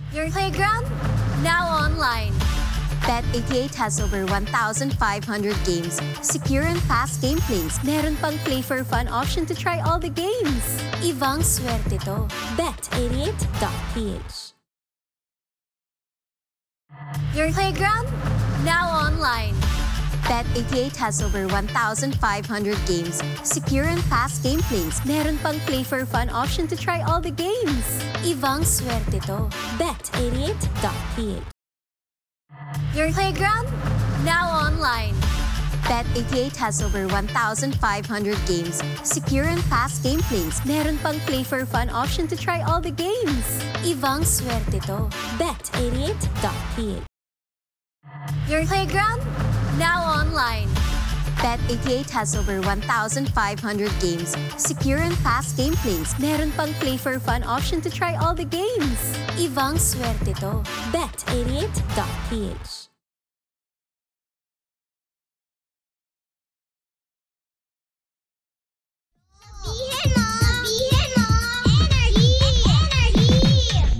Your playground, now online. Bet88 has over 1,500 games, secure and fast gameplays. Meron pang play for fun option to try all the games. Ibang swerte to. Bet88.ph. Your playground, now online. Bet88 has over 1,500 games, secure and fast gameplays. Meron pang play for fun option to try all the games. Ibang swerte to. Bet88.ph. Your playground, now online. Bet88 has over 1,500 games, secure and fast gameplays. Meron pang play for fun option to try all the games. Ibang swerte to. Bet88.ph. Your playground, now online. Bet88 has over 1,500 games, secure and fast gameplays. Meron pang play for fun option to try all the games. Ibang swerte to. Bet88.ph.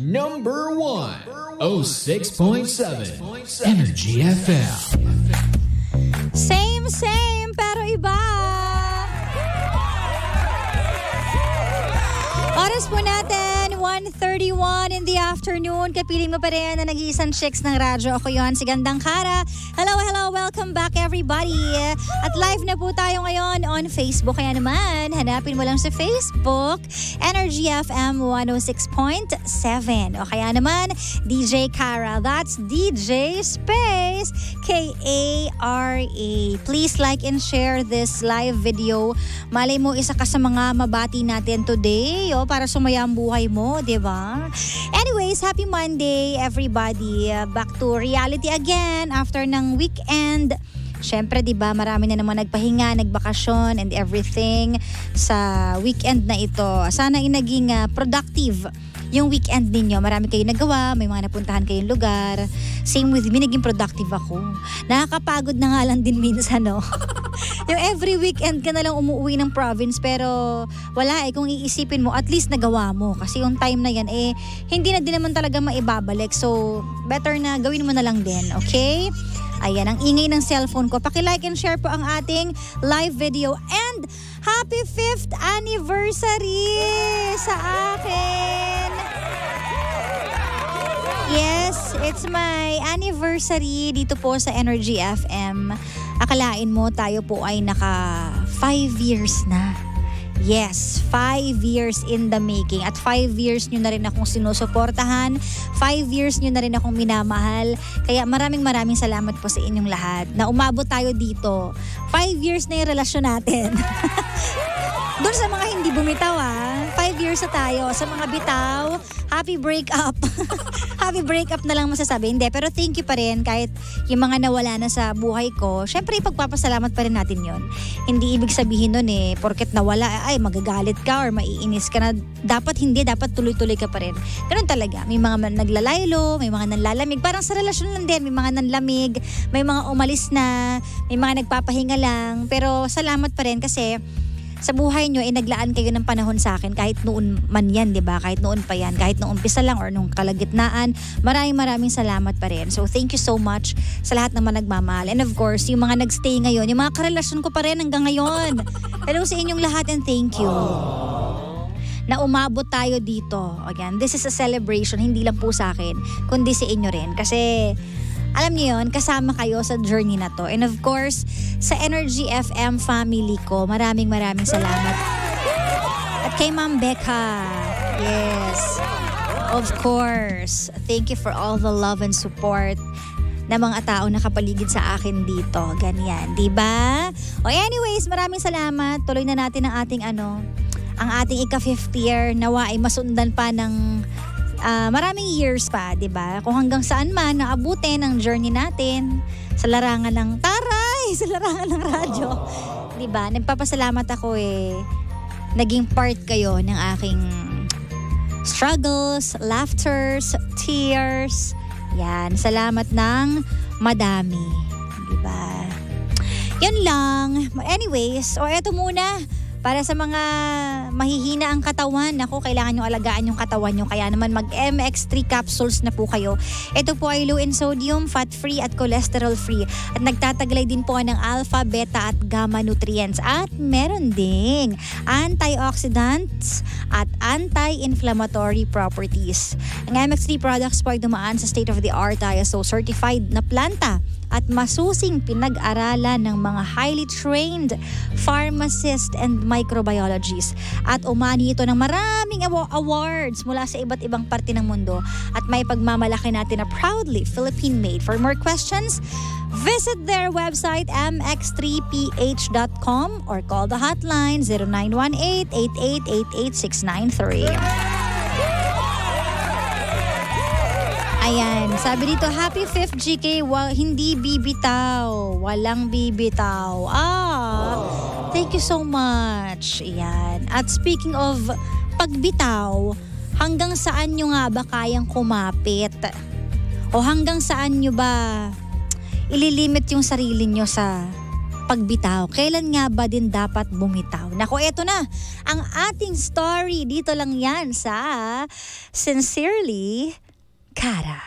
Number 1, 06.7 Energy FM. Same, pero iba. Oras po natin, 1:31 in the afternoon. Kapiling mo pa rin na nag-iisang chicks ng radyo. Ako yon, si Gandang Kara. Hello, welcome back everybody. At live na po tayo ngayon on Facebook. Kaya naman, hanapin mo lang sa Facebook, Energy FM 106.7. O kaya naman, DJ Kara. That's DJ Space K-A-R-A. Please like and share this live video. Malay mo, isa ka sa mga mabati natin today. O, para sumaya ang buhay mo, di ba? Anyways, happy Monday everybody. Back to reality again after ng weekend. Syempre, di ba, marami na naman nagpahinga, nagbakasyon and everything sa weekend na ito. Sana ay naging productive yung weekend ninyo. Marami kayong nagawa, may mga napuntahan kayong lugar. Same with me, naging productive ako. Nakakapagod na nga lang din minsan, no? Yung every weekend ka na lang umuwi ng province, pero wala kung iisipin mo, at least nagawa mo. Kasi yung time na yan, hindi na din naman talaga maibabalik. So, better na gawin mo na lang din, okay? Ayan, ang ingay ng cellphone ko. Paki-like and share po ang ating live video. And happy 5th anniversary sa akin! Yes, it's my anniversary dito po sa Energy FM. Akalain mo tayo po ay naka 5 years na. Yes, 5 years in the making. At 5 years nyo na rin akong sinusuportahan. 5 years nyo na rin akong minamahal. Kaya maraming salamat po sa inyong lahat na umabot tayo dito. 5 years na yung relasyon natin. Doon sa mga hindi bumitaw 5 years na tayo. Sa mga bitaw, happy breakup. Happy breakup na lang masasabi. Hindi, pero thank you pa rin kahit yung mga nawala na sa buhay ko. Syempre, ipagpapasalamat pa rin natin yon. Hindi ibig sabihin nun porket nawala, ay magagalit ka or maiinis ka na. Dapat hindi, dapat tuloy-tuloy ka pa rin. Ganun talaga. May mga naglalaylo, may mga nanlalamig. Parang sa relasyon lang din, may mga nanlamig, may mga umalis na, may mga nagpapahinga lang. Pero salamat pa rin kasi sa buhay nyo, naglaan kayo ng panahon sa akin kahit noon man yan, di ba? Kahit noon pa yan, kahit noong umpisa lang or nung kalagitnaan. Maraming salamat pa rin. So, thank you so much sa lahat naman nagmamahal. And of course, yung mga nagstay ngayon, yung mga karelasyon ko pa rin hanggang ngayon. Hello sa inyong lahat and thank you. Na umabot tayo dito. Again, this is a celebration, hindi lang po sa akin, kundi sa inyo rin. Kasi alam niyo yun, kasama kayo sa journey na to. And of course, sa Energy FM family ko, maraming salamat. At kay Ma'am Becca, yes, of course, thank you for all the love and support na mga tao na kapaligid sa akin dito. Ganyan, di ba? O anyways, maraming salamat. Tuloy na natin ang ating ang ating ika-5th year. Nawa ay masundan pa ng maraming years pa, 'di ba? Kung hanggang saan man naabutin ang journey natin sa larangan ng sa larangan ng radyo, 'di ba? Nagpapasalamat ako naging part kayo ng aking struggles, laughters, tears. Yan, salamat ng madami, 'di ba? Yan lang. Anyways, eto muna. Para sa mga mahihina ang katawan, naku, kailangan nyo alagaan yung katawan nyo. Kaya naman mag-MX3 capsules na po kayo. Ito po ay low in sodium, fat-free at cholesterol-free. At nagtataglay din po ng alpha, beta at gamma nutrients. At meron ding antioxidants at anti-inflammatory properties. Ang MX3 products po ay dumaan sa state-of-the-art ISO certified na planta at masusing pinag-aralan ng mga highly trained pharmacists and microbiologists. At umani ito ng maraming awards mula sa iba't ibang parte ng mundo at may pagmamalaki natin na proudly Philippine-made. For more questions, visit their website mx3ph.com or call the hotline 0918-8888-693. Ayan, sabi dito, happy 5th GK, hindi bibitaw, walang bibitaw. Thank you so much. Ayan. At speaking of pagbitaw, hanggang saan nyo nga ba kayang kumapit? O hanggang saan nyo ba ililimit yung sarili nyo sa pagbitaw? Kailan nga ba din dapat bumitaw? Naku, eto na ang ating story. Dito lang yan sa Sincerely Kara.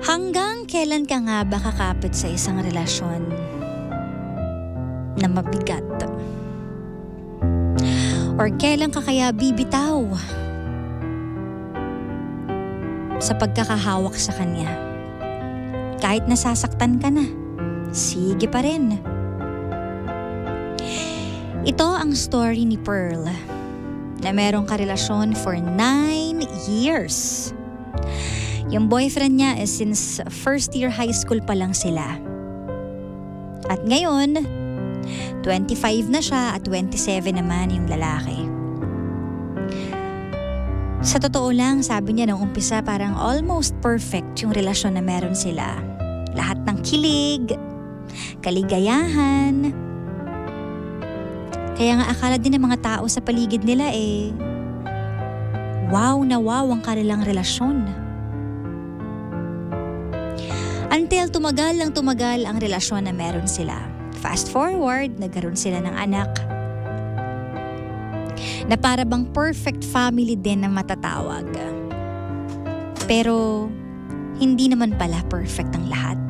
Hanggang kailan ka nga ba kakapit sa isang relasyon na mabigat? Or kailan ka kaya bibitaw sa pagkakahawak sa kanya? Kahit nasasaktan ka na, sige pa rin. Ito ang story ni Pearl na merong karelasyon for 9 years. Yung boyfriend niya is since first year high school pa lang sila. At ngayon, 25 na siya at 27 naman yung lalaki. Sa totoo lang, sabi niya nung umpisa parang almost perfect yung relasyon na meron sila. Lahat ng kilig, kaligayahan. Kaya nga akala din ng mga tao sa paligid nila wow na wow ang kanilang relasyon. Until tumagal ang relasyon na meron sila. Fast forward, nagkaroon sila ng anak na para bang perfect family din na matatawag. Pero hindi naman pala perfect ang lahat.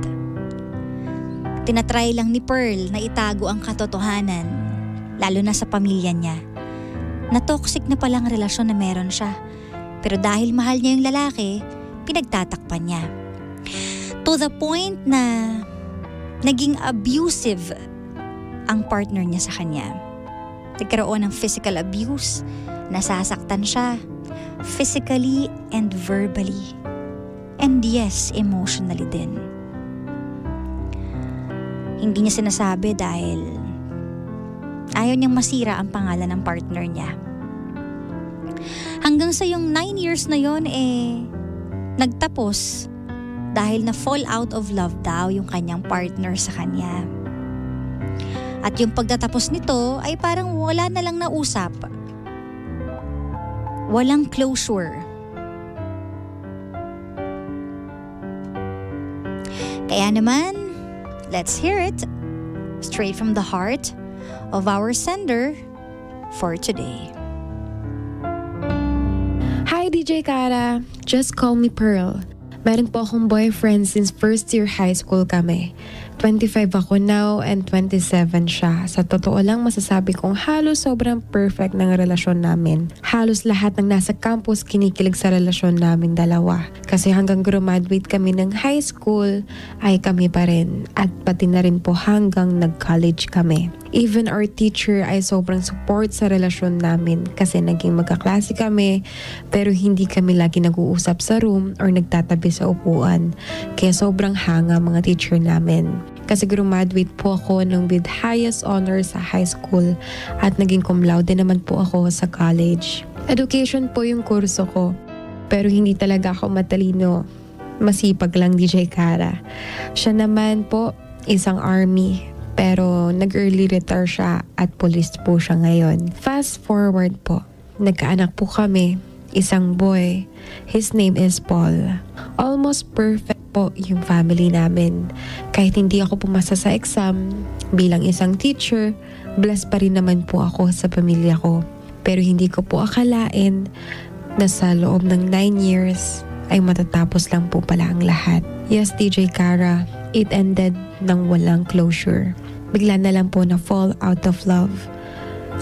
Tinatry lang ni Pearl na itago ang katotohanan, lalo na sa pamilya niya, na toxic na palang relasyon na meron siya. Pero dahil mahal niya yung lalaki, pinagtatakpan niya. To the point na naging abusive ang partner niya sa kanya. Nagkaroon ng physical abuse, nasasaktan siya, physically and verbally. And yes, emotionally din. Hindi niya sinasabi dahil ayaw niyang masira ang pangalan ng partner niya. Hanggang sa yung 9 years na yon nagtapos dahil na fall out of love daw yung kanyang partner sa kanya. At yung pagtatapos nito ay parang wala na lang nausap. Walang closure. Kaya naman, let's hear it straight from the heart of our sender for today. Hi DJ Kara, just call me Pearl. Meron po akong boyfriend since first year high school kami. 25 ako now and 27 siya. Sa totoo lang masasabi kong halos sobrang perfect ng relasyon namin. Halos lahat ng nasa campus kinikilig sa relasyon namin dalawa. Kasi hanggang graduate kami ng high school ay kami pa rin. At pati na rin po hanggang nag-college kami. Even our teacher ay sobrang support sa relasyon namin kasi naging magkaklase kami pero hindi kami lagi nag-uusap sa room or nagtatabi sa upuan. Kaya sobrang hanga mga teacher namin. Kasi graduate po ako ng with highest honors sa high school at naging cum laude naman po ako sa college. Education po yung kurso ko. Pero hindi talaga ako matalino. Masipag lang DJ Kara. Siya naman po, isang army. Pero nag-early retire siya at police po siya ngayon. Fast forward po, nagkaanak po kami. Isang boy. His name is Paul. Almost perfect po yung family namin. Kahit hindi ako pumasa sa exam, bilang isang teacher, blessed pa rin naman po ako sa pamilya ko. Pero hindi ko po akalain na sa loob ng 9 years ay matatapos lang po pala ang lahat. Yes, DJ Kara, it ended ng walang closure. Bigla na lang po na fall out of love.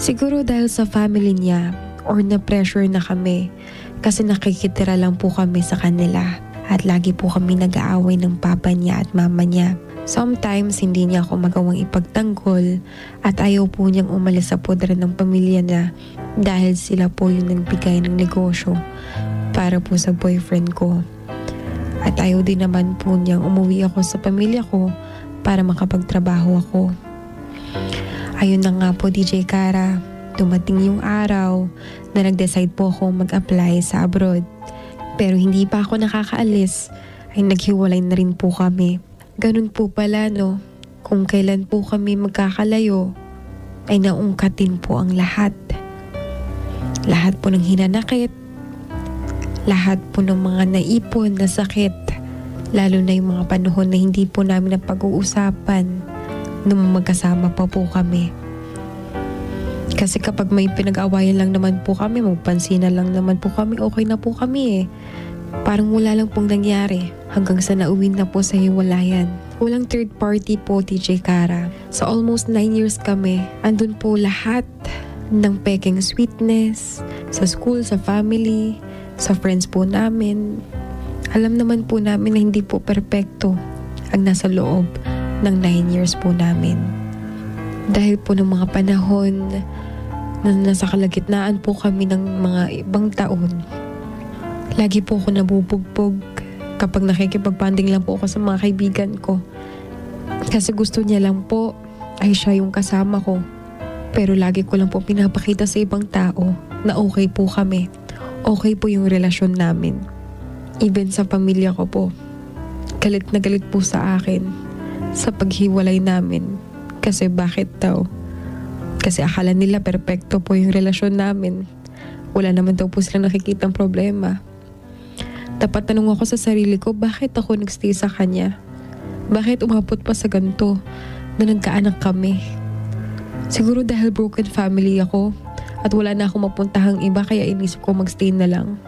Siguro dahil sa family niya or na-pressure na kami kasi nakikitira lang po kami sa kanila at lagi po kami nag-aaway ng papa niya at mama niya. Sometimes hindi niya ako magawang ipagtanggol at ayaw po niyang umalis sa poder ng pamilya niya dahil sila po yung nagbigay ng negosyo para po sa boyfriend ko. At ayaw din naman po niyang umuwi ako sa pamilya ko para makapagtrabaho ako. Ayun na nga po DJ Kara, dumating yung araw na nag-decide po ako mag-apply sa abroad. Pero hindi pa ako nakakaalis ay naghiwalay na rin po kami. Ganun po pala no, kung kailan po kami magkakalayo ay naungkatin po ang lahat. Lahat po ng hinanakit, lahat po ng mga naipon na sakit, lalo na yung mga panahon na hindi po namin napag-uusapan nung magkasama pa po kami. Kasi kapag may pinag-awayan lang naman po kami, magpansinan lang naman po kami, okay na po kami eh. Parang wala lang pong nangyari hanggang sa nauwi na po sa hiwalayan. Walang third party po DJ Kara. Sa almost 9 years kami, andun po lahat ng peking sweetness, sa school, sa family, sa friends po namin. Alam naman po namin na hindi po perpekto ang nasa loob ng 9 years po namin. Dahil po ng mga panahon na nasa kalagitnaan po kami ng mga ibang taon, lagi po ako nabubugbog kapag nakikipag-banding lang po ako sa mga kaibigan ko. Kasi gusto niya lang po ay siya yung kasama ko. Pero lagi ko lang po pinapakita sa ibang tao na okay po kami. Okay po yung relasyon namin. Even sa pamilya ko po, galit na galit po sa akin sa paghiwalay namin. Kasi bakit daw? Kasi akala nila perpekto po yung relasyon namin. Wala naman daw po silang nakikitang problema. Dapat tanong ako sa sarili ko, bakit ako nagstay sa kanya? Bakit umabot pa sa ganito na nagkaanak kami? Siguro dahil broken family ako at wala na akong mapuntahang iba kaya inisip ko magstay na lang.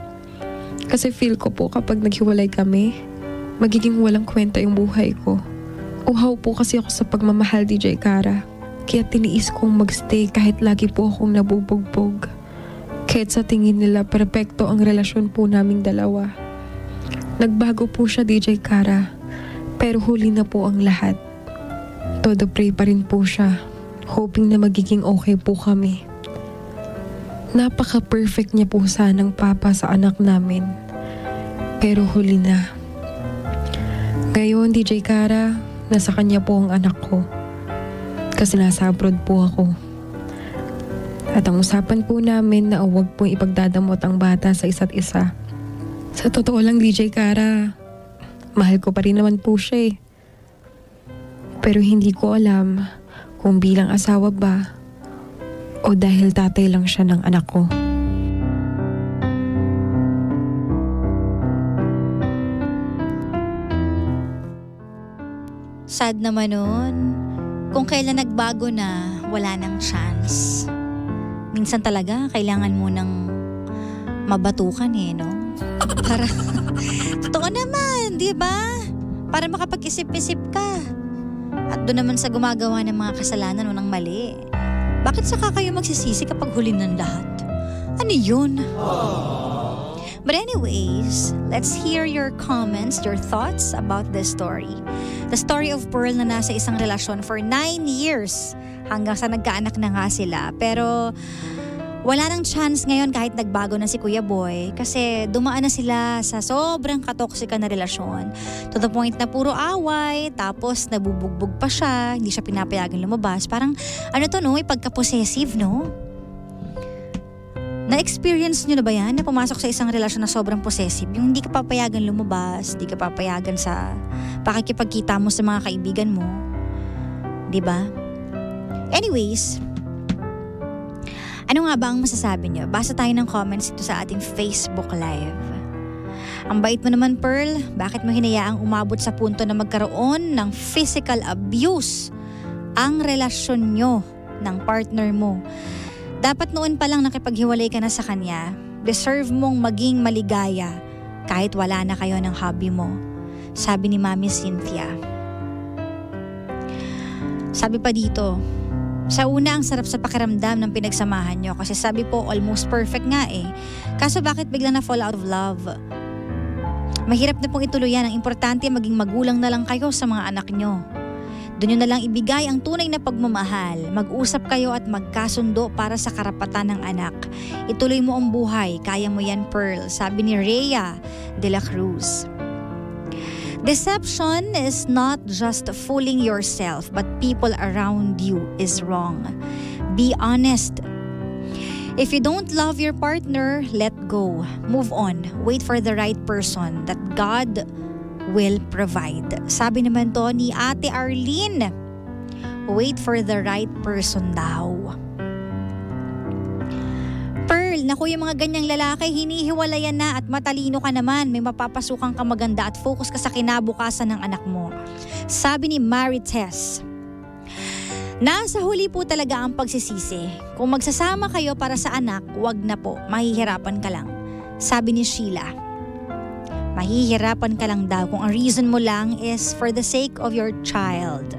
Kasi feel ko po kapag naghiwalay kami, magiging walang kwenta yung buhay ko. Uhaw po kasi ako sa pagmamahal DJ Kara. Kaya tiniis kong magstay kahit lagi po akong nabubugbog. Kahit sa tingin nila perpekto ang relasyon po naming dalawa. Nagbago po siya DJ Kara, pero huli na po ang lahat. Todo pray pa rin po siya, hoping na magiging okay po kami. Napaka-perfect niya po sanang papa sa anak namin. Pero huli na. Ngayon DJ Kara, nasa kanya po ang anak ko. Kasi nasa abroad po ako. At ang usapan po namin na huwag po ipagdadamot ang bata sa isa't isa. Sa totoo lang DJ Kara, mahal ko pa rin naman po siya eh. Pero hindi ko alam kung bilang asawa ba o dahil tatay lang siya ng anak ko. Sad naman nun. Kung kailan nagbago na, wala nang chance. Minsan talaga, kailangan mo nang mabatukan eh, no? Para, totoo naman, di ba? Para makapag-isip-isip ka. At doon naman sa gumagawa ng mga kasalanan o ng mali. Bakit saka kayo magsisisi kapag huli ng lahat? Ano yun? But anyways, let's hear your comments, your thoughts about this story. The story of Pearl na nasa isang relasyon for 9 years hanggang sa nagkaanak na nga sila. Pero wala nang chance ngayon kahit nagbago na si Kuya Boy kasi dumaan na sila sa sobrang katoksika na relasyon. To the point na puro away, tapos nabubugbog pa siya, hindi siya pinapayagan lumabas. Parang ano to no, may pagka-possessive no? Na-experience nyo na ba yan? Na pumasok sa isang relasyon na sobrang possessive? Yung hindi ka papayagan lumabas, hindi ka papayagan sa pakikipagkita mo sa mga kaibigan mo. Diba? Anyways, ano nga ba ang masasabi nyo? Basa tayo ng comments ito sa ating Facebook Live. Ang bait mo naman, Pearl. Bakit mo hinayaang umabot sa punto na magkaroon ng physical abuse ang relasyon nyo ng partner mo? Dapat noon pa lang nakipaghiwalay ka na sa kanya. Deserve mong maging maligaya kahit wala na kayo ng hobby mo. Sabi ni Mami Cynthia. Sabi pa dito, sa una ang sarap sa pakiramdam ng pinagsamahan nyo kasi sabi po almost perfect nga eh. Kaso bakit biglang na fall out of love? Mahirap na pong ituloy yan. Ang importante maging magulang na lang kayo sa mga anak nyo. Doon nyo na lang ibigay ang tunay na pagmamahal. Mag-usap kayo at magkasundo para sa karapatan ng anak. Ituloy mo ang buhay. Kaya mo yan, Pearl. Sabi ni Rhea de la Cruz. Deception is not just fooling yourself, but people around you is wrong. Be honest. If you don't love your partner, let go. Move on. Wait for the right person that God will provide. Sabi naman to ni Ate Arlene, wait for the right person daw. Pearl, naku yung mga ganyang lalaki, hinihiwalayan na at matalino ka naman. May mapapasukan ka maganda at focus ka sa kinabukasan ng anak mo. Sabi ni Marites, nasa huli po talaga ang pagsisisi. Kung magsasama kayo para sa anak, wag na po, mahihirapan ka lang. Sabi ni Sheila, mahihirapan ka lang daw kung ang reason mo lang is for the sake of your child.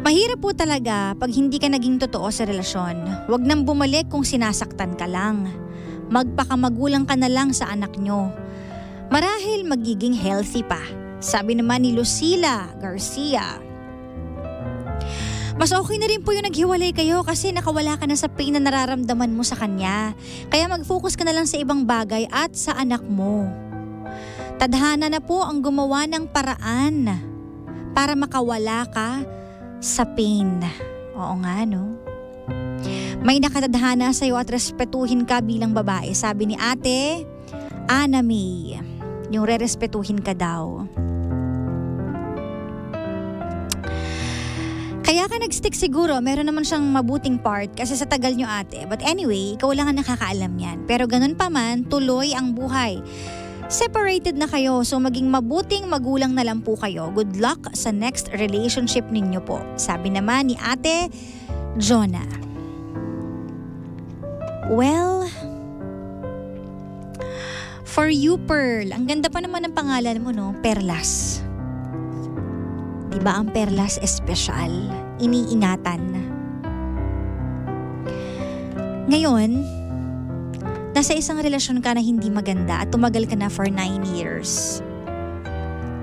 Mahirap po talaga pag hindi ka naging totoo sa relasyon. Wag nang bumalik kung sinasaktan ka lang. Magpakamagulang ka na lang sa anak nyo. Marahil magiging healthy pa. Sabi naman ni Lucila Garcia. Mas okay na rin po yung naghiwalay kayo kasi nakawala ka na sa pain na nararamdaman mo sa kanya. Kaya mag-focus ka na lang sa ibang bagay at sa anak mo. Tadhana na po ang gumawa ng paraan para makawala ka sa pain. Oo nga, no? May nakatadhana sa'yo at respetuhin ka bilang babae. Sabi ni Ate Ana May, yung re-respetuhin ka daw. Kaya ka nag-stick siguro, meron naman siyang mabuting part kasi sa tagal nyo ate. But anyway, ikaw lang ang nakakaalam yan. Pero ganun pa man, tuloy ang buhay. Separated na kayo, so maging mabuting magulang na lang po kayo. Good luck sa next relationship ninyo po. Sabi naman ni Ate Jonah. Well, for you, Pearl, ang ganda pa naman ng pangalan mo, no? Perlas. Diba ang perlas espesyal? Iniingatan. Ngayon, nasa isang relasyon ka na hindi maganda at tumagal ka na for 9 years.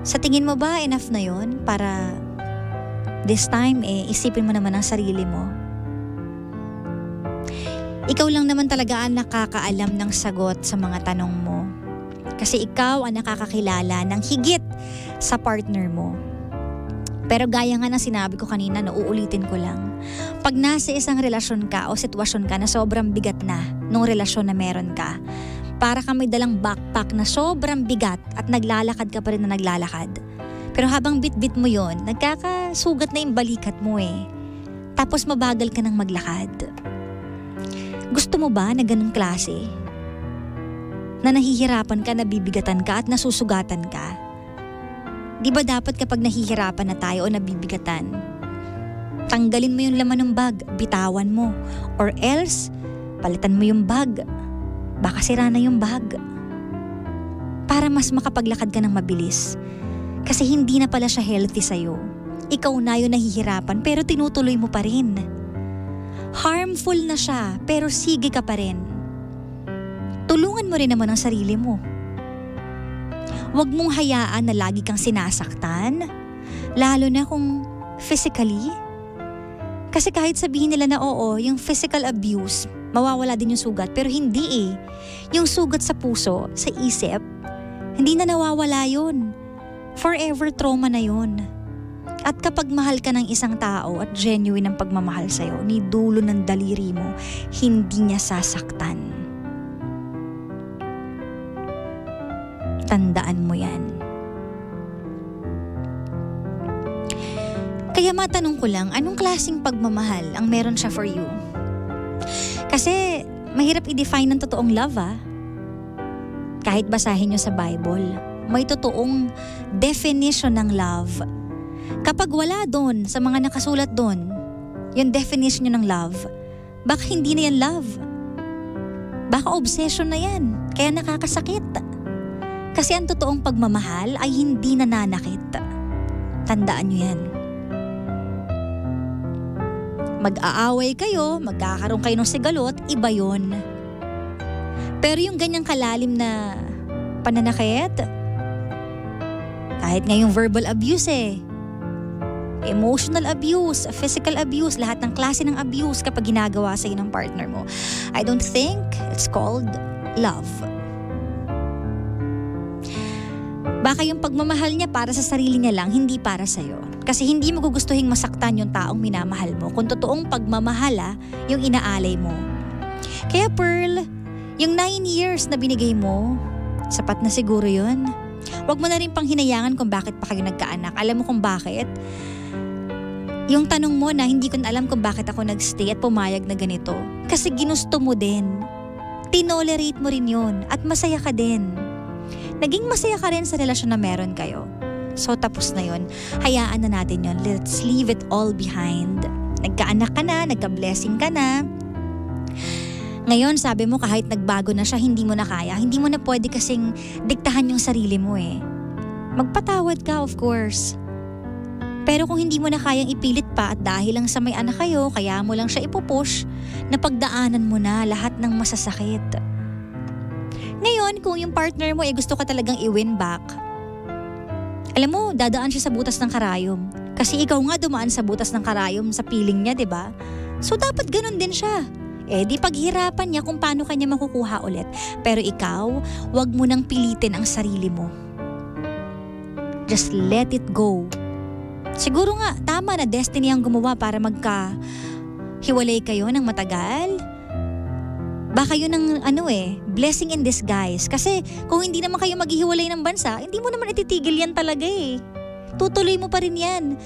Sa tingin mo ba enough na yon para this time isipin mo naman ang sarili mo? Ikaw lang naman talaga ang nakakaalam ng sagot sa mga tanong mo. Kasi ikaw ang nakakakilala ng higit sa partner mo. Pero gaya nga na sinabi ko kanina, nauulitin ko lang. Pag nasa isang relasyon ka o sitwasyon ka na sobrang bigat na nung relasyon na meron ka, para ka may dalang backpack na sobrang bigat at naglalakad ka pa rin na naglalakad. Pero habang bit-bit mo yon, nagkakasugat na yung balikat mo eh. Tapos mabagal ka nang maglakad. Gusto mo ba na ganun klase? Na nahihirapan ka, nabibigatan ka at nasusugatan ka? Di ba dapat kapag nahihirapan na tayo o nabibigatan, tanggalin mo yung laman ng bag, bitawan mo. Or else, palitan mo yung bag. Baka sira na yung bag. Para mas makapaglakad ka ng mabilis. Kasi hindi na pala siya healthy sa'yo. Ikaw na yung nahihirapan pero tinutuloy mo pa rin. Harmful na siya pero sige ka pa rin. Tulungan mo rin naman ang sarili mo. Huwag mong hayaan na lagi kang sinasaktan, lalo na kung physically. Kasi kahit sabihin nila na oo, yung physical abuse, mawawala din yung sugat, pero hindi eh. Yung sugat sa puso, sa isip, hindi na nawawala yun. Forever trauma na yun. At kapag mahal ka ng isang tao at genuine ang pagmamahal sa'yo, ni dulo ng daliri mo, hindi niya sasaktan. Tandaan mo yan. Kaya matanong ko lang, anong klaseng pagmamahal ang meron siya for you? Kasi mahirap i-define ng totoong love Kahit basahin nyo sa Bible, may totoong definition ng love. Kapag wala doon, sa mga nakasulat doon, yung definition nyo ng love, baka hindi na yan love. Baka obsession na yan, kaya nakakasakit. Kasi ang totoong pagmamahal ay hindi nananakit. Tandaan nyo yan. Mag-aaway kayo, magkakaroon kayo ng sigalot, iba yun. Pero yung ganyang kalalim na pananakit, kahit nga yung verbal abuse emotional abuse, physical abuse, lahat ng klase ng abuse kapag ginagawa sa'yo ng partner mo, I don't think it's called love. Baka yung pagmamahal niya para sa sarili niya lang, hindi para sa'yo. Kasi hindi mo gugustuhin masaktan yung taong minamahal mo kung totoong pagmamahal yung inaalay mo. Kaya Pearl, yung 9 years na binigay mo, sapat na siguro yun. Huwag mo na rin pang hinayangan kung bakit pa kayo nagkaanak. Alam mo kung bakit? Yung tanong mo na hindi ko na alam kung bakit ako nagstay at pumayag na ganito. Kasi ginusto mo din. Tinolerate mo rin yun at masaya ka din. Naging masaya ka rin sa relasyon na meron kayo. So tapos na yun. Hayaan na natin yun. Let's leave it all behind. Nagkaanak ka na, nagka-blessing ka na. Ngayon, sabi mo kahit nagbago na siya, hindi mo na kaya. Hindi mo na pwede kasing diktahan yung sarili mo Magpatawad ka, of course. Pero kung hindi mo na kayang ipilit pa at dahil lang sa may anak kayo, kaya mo lang siya ipupush, napagdaanan mo na lahat ng masasakit. Ngayon, kung yung partner mo gusto ka talagang i-win back, alam mo, dadaan siya sa butas ng karayom. Kasi ikaw nga dumaan sa butas ng karayom sa piling niya, diba? So dapat ganun din siya. Di paghirapan niya kung paano kanya makukuha ulit. Pero ikaw, wag mo nang pilitin ang sarili mo. Just let it go. Siguro nga, tama na destiny ang gumawa para magka-hiwalay kayo ng matagal. Baka yun ang blessing in disguise. Kasi kung hindi naman kayo maghihiwalay ng bansa, hindi mo naman ititigil yan talaga Tutuloy mo pa rin yan.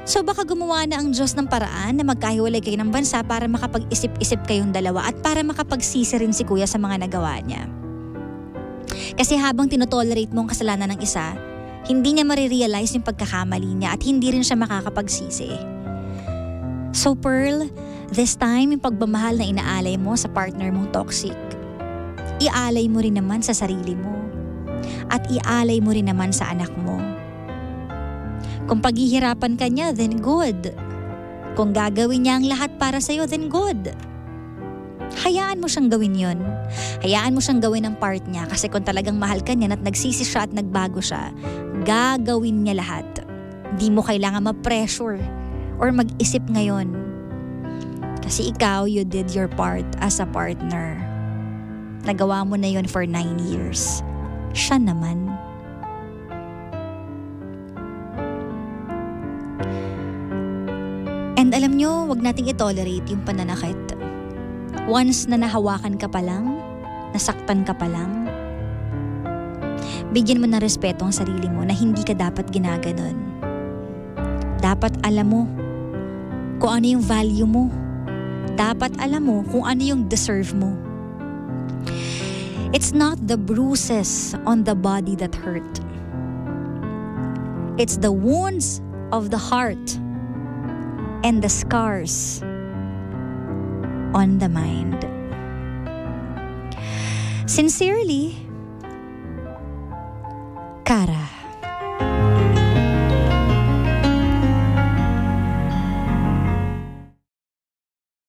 So baka gumawa na ang Diyos ng paraan na magkahiwalay kayo ng bansa para makapag-isip-isip kayong dalawa at para makapagsisi rin si Kuya sa mga nagawa niya. Kasi habang tinotolerate mo ang kasalanan ng isa, hindi niya marirealize yung pagkakamali niya at hindi rin siya makakapagsisi. So Pearl, this time yung pagmamahal na inaalay mo sa partner mong toxic, ialay mo rin naman sa sarili mo at ialay mo rin naman sa anak mo. Kung paghihirapan ka niya, then good. Kung gagawin niya ang lahat para sa'yo, then good. Hayaan mo siyang gawin yun. Hayaan mo siyang gawin ang part niya kasi kung talagang mahal ka niya at nagsisi siya at nagbago siya, gagawin niya lahat. Di mo kailangan ma-pressure or mag-isip ngayon. Kasi ikaw, you did your part as a partner. Nagawa mo na yun for 9 years. Siya naman. And alam nyo, wag nating itolerate yung pananakit. Once na nahawakan ka pa lang, nasaktan ka pa lang, bigyan mo ng respeto ang sarili mo na hindi ka dapat ginaganon. Dapat alam mo kung ano yung value mo. Dapat alam mo kung ano yung deserve mo. It's not the bruises on the body that hurt. It's the wounds of the heart and the scars on the mind. Sincerely, Kara.